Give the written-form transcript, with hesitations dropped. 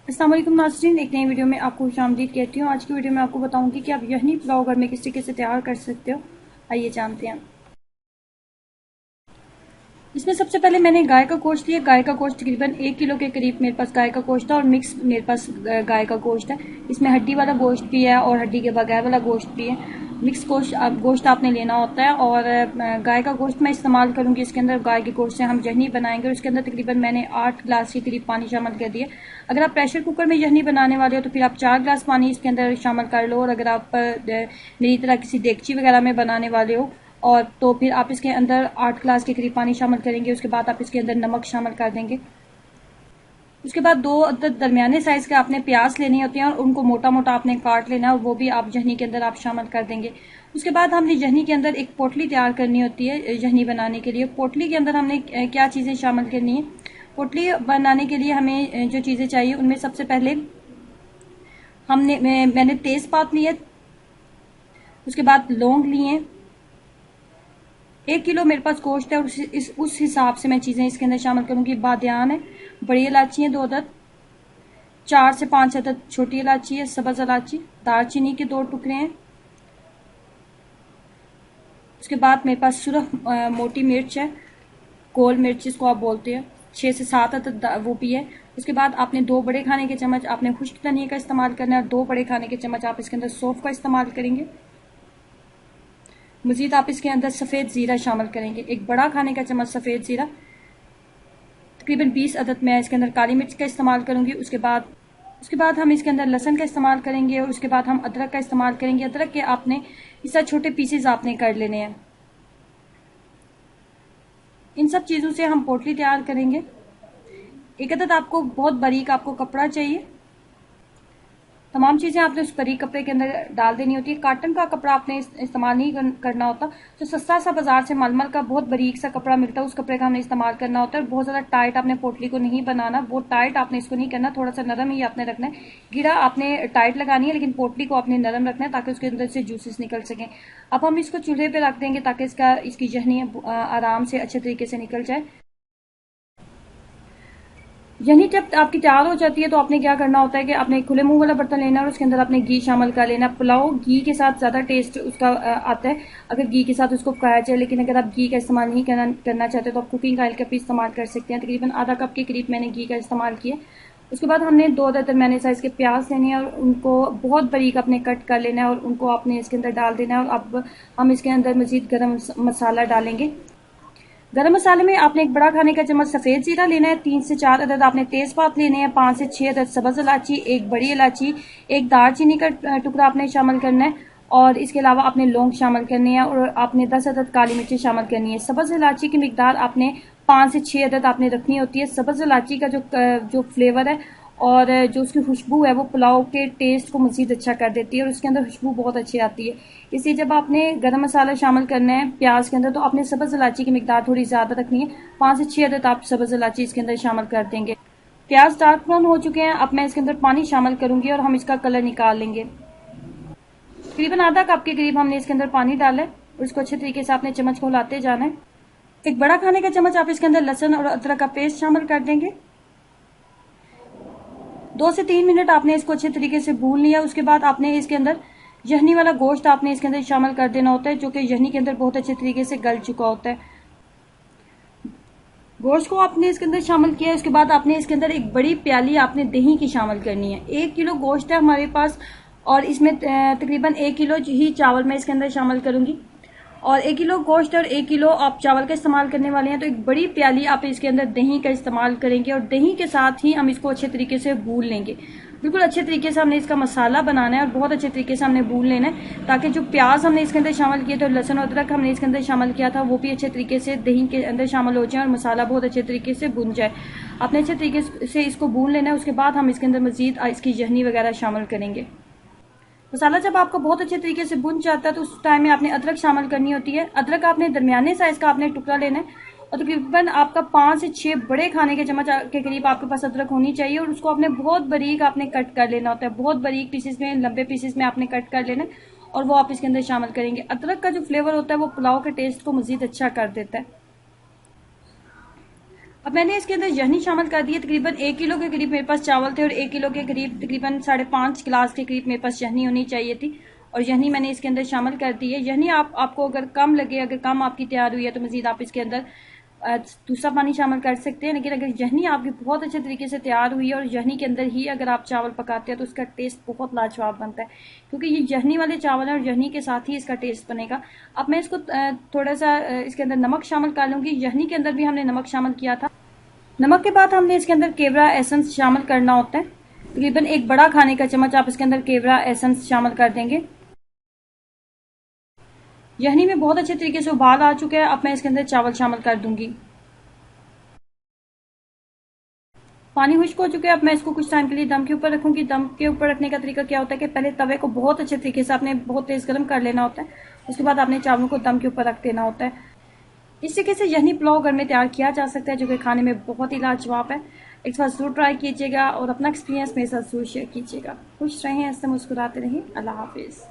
अस्सलाम वालेकुम नाज़रीन, एक नई वीडियो में आपको खुशामदीद कहती हूँ। आज की वीडियो में आपको बताऊंगी कि आप यखनी पुलाव घर में किस तरीके से तैयार कर सकते हो। आइए जानते हैं। इसमें सबसे पहले मैंने गाय का गोश्त लिया। गाय का गोश्त तकरीबन 1 किलो के करीब मेरे पास गाय का गोश्त है और मिक्स मेरे पास गाय का गोश्त है। इसमें हड्डी वाला गोश्त भी है और हड्डी के बगैर वाला गोश्त भी है। मिक्स गोश्त आपने लेना होता है। और गाय का गोश्त मैं इस्तेमाल करूंगी। इसके अंदर गाय के गोश्त से हम यखनी बनाएंगे और इसके अंदर तकरीबन मैंने 8 गिलास के करीब पानी शामिल कर दिया। अगर आप प्रेशर कुकर में यखनी बनाने वाले हो तो फिर आप 4 गिलास पानी इसके अंदर शामिल कर लो। और अगर आप मेरी तरह किसी देगची वगैरह में बनाने वाले हो और तो फिर आप इसके अंदर 8 गिलास के करीब पानी शामिल करेंगे। उसके बाद आप इसके अंदर नमक शामिल कर देंगे। उसके बाद 2 अदद दरमियाने साइज के आपने प्याज लेने होते हैं और उनको मोटा मोटा आपने काट लेना है और वो भी आप यखनी के अंदर आप शामिल कर देंगे। उसके बाद हमने यखनी के अंदर एक पोटली तैयार करनी होती है। यखनी बनाने के लिए पोटली के अंदर हमने क्या चीज़ें शामिल करनी है। पोटली बनाने के लिए हमें जो चीज़ें चाहिए उनमें सबसे पहले मैंने तेज़पात लिया। उसके बाद लौंग लिए। 1 किलो मेरे पास गोश्त है और उस हिसाब से मैं चीज़ें इसके अंदर शामिल करूंगी। बादियान है, बड़ी इलायची है 2 अदद, 4 से 5 अदद छोटी इलायची है, सब्ज़ इलायची, दालचीनी के 2 टुकड़े हैं। उसके बाद मेरे पास सुरख मोटी मिर्च है, गोल मिर्च जिसको आप बोलते हैं, 6 से 7 अदद वो भी है। उसके बाद आपने 2 बड़े खाने के चम्मच आपने खुश्क धनिया का इस्तेमाल करना है और 2 बड़े खाने के चम्मच आप इसके अंदर सौंफ का इस्तेमाल करेंगे। मजीद आप इसके अंदर सफ़ेद ज़ीरा शामिल करेंगे, 1 बड़ा खाने का चम्मच सफ़ेद ज़ीरा। तकरीबन 20 अदद मैं इसके अंदर काली मिर्च का इस्तेमाल करूंगी। उसके बाद हम इसके अंदर लहसन का इस्तेमाल करेंगे और उसके बाद हम अदरक का इस्तेमाल करेंगे। अदरक के आपने इस तरह छोटे पीसेज आपने कर लेने हैं। इन सब चीज़ों से हम पोटली तैयार करेंगे। एक अदद आपको बहुत बारीक आपको कपड़ा चाहिए। तमाम चीज़ें आपने उस बारीक कपड़े के अंदर डाल देनी होती है। कॉटन का कपड़ा आपने इस्तेमाल नहीं करना होता। जो सस्ता सा बाजार से मलमल का बहुत बारीक सा कपड़ा मिलता है उस कपड़े का हमने इस्तेमाल करना होता है। बहुत ज़्यादा टाइट आपने पोटली को नहीं बनाना, बहुत टाइट आपने इसको नहीं करना, थोड़ा सा नरम ही आपने रखना है। गिरा आपने टाइट लगानी है लेकिन पोटली को आपने नरम रखना है ताकि उसके अंदर से जूसेस निकल सकें। अब हम इसको चूल्हे पर रख देंगे ताकि इसकी यखनी आराम से अच्छे तरीके से निकल जाए। यानी जब आपकी तैयार हो जाती है तो आपने क्या करना होता है कि आपने खुले मुंह वाला बर्तन लेना है और उसके अंदर आपने घी शामिल कर लेना। पुलाव घी के साथ ज़्यादा टेस्ट उसका आता है अगर घी के साथ उसको पकाया जाए। लेकिन अगर आप घी का इस्तेमाल नहीं करना चाहते तो आप कुकिंग ऑयल का भी इस्तेमाल कर सकते हैं। तकरीबन आधा कप के करीब मैंने घी का इस्तेमाल किया। उसके बाद हमने 2 दरमियाने साइज़ के प्याज लेने हैं और उनको बहुत बारीक आपने कट कर लेना है और उनको आपने इसके अंदर डाल देना है। और अब हम इसके अंदर मज़ीद गर्म मसाला डालेंगे। गरम मसाले में आपने 1 बड़ा खाने का चम्मच सफ़ेद जीरा लेना है, 3 से 4 अदद आपने तेज़पात लेने हैं, 5 से 6 अदद सब्ज़ इलायची, 1 बड़ी इलायची, 1 दालचीनी का टुकड़ा आपने शामिल करना है और इसके अलावा आपने लौंग शामिल करनी है और आपने 10 अदद काली मिर्ची शामिल करनी है। सब्ज़ इलायची की मिकदार आपने 5 से 6 अदद आपने रखनी होती है। सब्ज़ इलायची का जो फ्लेवर है और जो उसकी खुशबू है वो पुलाव के टेस्ट को मज़ीद अच्छा कर देती है और उसके अंदर खुशबू बहुत अच्छी आती है। इसलिए जब आपने गरम मसाला शामिल करना है प्याज के अंदर तो आपने सब्ज़ इलायची की मिकदार थोड़ी ज़्यादा रखनी है। 5 से 6 अदद आप सब्ज़ इलायची इसके अंदर शामिल कर देंगे। प्याज डार्क ब्राउन हो चुके हैं। अब मैं इसके अंदर पानी शामिल करूंगी और हम इसका कलर निकाल लेंगे। तकरीबन आधा कप के करीब हमने इसके अंदर पानी डाला है और इसको अच्छे तरीके से आपने चम्मच को हिलाते जाना है। 1 बड़ा खाने का चम्मच आप इसके अंदर लहसुन और अदरक का पेस्ट शामिल कर देंगे। 2 से 3 मिनट आपने इसको अच्छे तरीके से भून लिया। उसके बाद आपने इसके अंदर यखनी वाला गोश्त आपने इसके अंदर शामिल कर देना होता है जो कि यखनी के अंदर बहुत अच्छे तरीके से गल चुका होता है। गोश्त को आपने इसके अंदर शामिल किया। उसके बाद आपने इसके अंदर 1 बड़ी प्याली आपने दही की शामिल करनी है। 1 किलो गोश्त है हमारे पास और इसमें तकरीबन 1 किलो ही चावल मैं इसके अंदर शामिल करूंगी और 1 किलो गोश्त और 1 किलो आप चावल का इस्तेमाल करने वाले हैं तो 1 बड़ी प्याली आप इसके अंदर दही का इस्तेमाल करेंगे और दही के साथ ही हम इसको अच्छे तरीके से भून लेंगे। बिल्कुल अच्छे तरीके से हमने इसका मसाला बनाना है और बहुत अच्छे तरीके से हमने भून लेना है ताकि जो प्याज हमने इसके अंदर शामिल किया था, लहसुन और अदरक हमने इसके अंदर शामिल किया था, वो भी अच्छे तरीके से दही के अंदर शामिल हो जाए और मसाला बहुत अच्छे तरीके से भुन जाए। आपने अच्छे तरीके से इसको भून लेना है। उसके बाद हम इसके अंदर मजीद इसकी यखनी वगैरह शामिल करेंगे। मसाला जब आपका बहुत अच्छे तरीके से भुन जाता है तो उस टाइम में आपने अदरक शामिल करनी होती है। अदरक आपने दरमियाने साइज का आपने टुकड़ा लेना है और तकरीबन आपका 5 से 6 बड़े खाने के चम्मच के करीब आपके पास अदरक होनी चाहिए और उसको आपने बहुत बारीक आपने कट कर लेना होता है। बहुत बारीक पीसेस में, लंबे पीसेस में आपने कट कर लेना है और वो आप इसके अंदर शामिल करेंगे। अदरक का जो फ्लेवर होता है वो पुलाव के टेस्ट को मजीद अच्छा कर देता है। अब मैंने इसके अंदर यखनी शामिल कर दी है। तकरीबन 1 किलो के करीब मेरे पास चावल थे और 1 किलो के करीब तकरीबन 5.5 गिलास के करीब मेरे पास यखनी होनी चाहिए थी और यखनी मैंने इसके अंदर शामिल कर दी है। यखनी आपको अगर कम लगे, अगर कम आपकी तैयार हुई है तो मजीद आप इसके अंदर दूसरा पानी शामिल कर सकते हैं। लेकिन अगर यखनी आपकी बहुत अच्छे तरीके से तैयार हुई है और यखनी के अंदर ही अगर आप चावल पकाते हैं तो उसका टेस्ट बहुत लाजवाब बनता है, क्योंकि ये यखनी वाले चावल है और यखनी के साथ ही इसका टेस्ट बनेगा। अब मैं इसको थोड़ा सा इसके अंदर नमक शामिल कर लूँगी। यखनी के अंदर भी हमने नमक शामिल किया था। नमक के बाद हमने इसके अंदर केवड़ा एसेंस शामिल करना होता है। तकरीबन 1 बड़ा खाने का चम्मच आप इसके अंदर केवड़ा एसेंस शामिल कर देंगे। यखनी में बहुत अच्छे तरीके से उबाल आ चुका है। अब मैं इसके अंदर चावल शामिल कर दूंगी। पानी खुश्क हो चुका है। अब मैं इसको कुछ टाइम के लिए दम के ऊपर रखूंगी। दम के ऊपर रखने का तरीका क्या होता है कि पहले तवे को बहुत अच्छे तरीके से आपने बहुत तेज गर्म कर लेना होता है, उसके बाद आपने चावलों को दम के ऊपर रख देना होता है। इस तरीके से यखनी पुलाव घर में तैयार किया जा सकता है, जो कि खाने में बहुत ही लाजवाब है। एक बार जरूर ट्राई कीजिएगा और अपना एक्सपीरियंस मेरे साथ जरूर शेयर कीजिएगा। खुश रहें, ऐसे मुस्कुराते रहें। अल्लाह हाफिज़।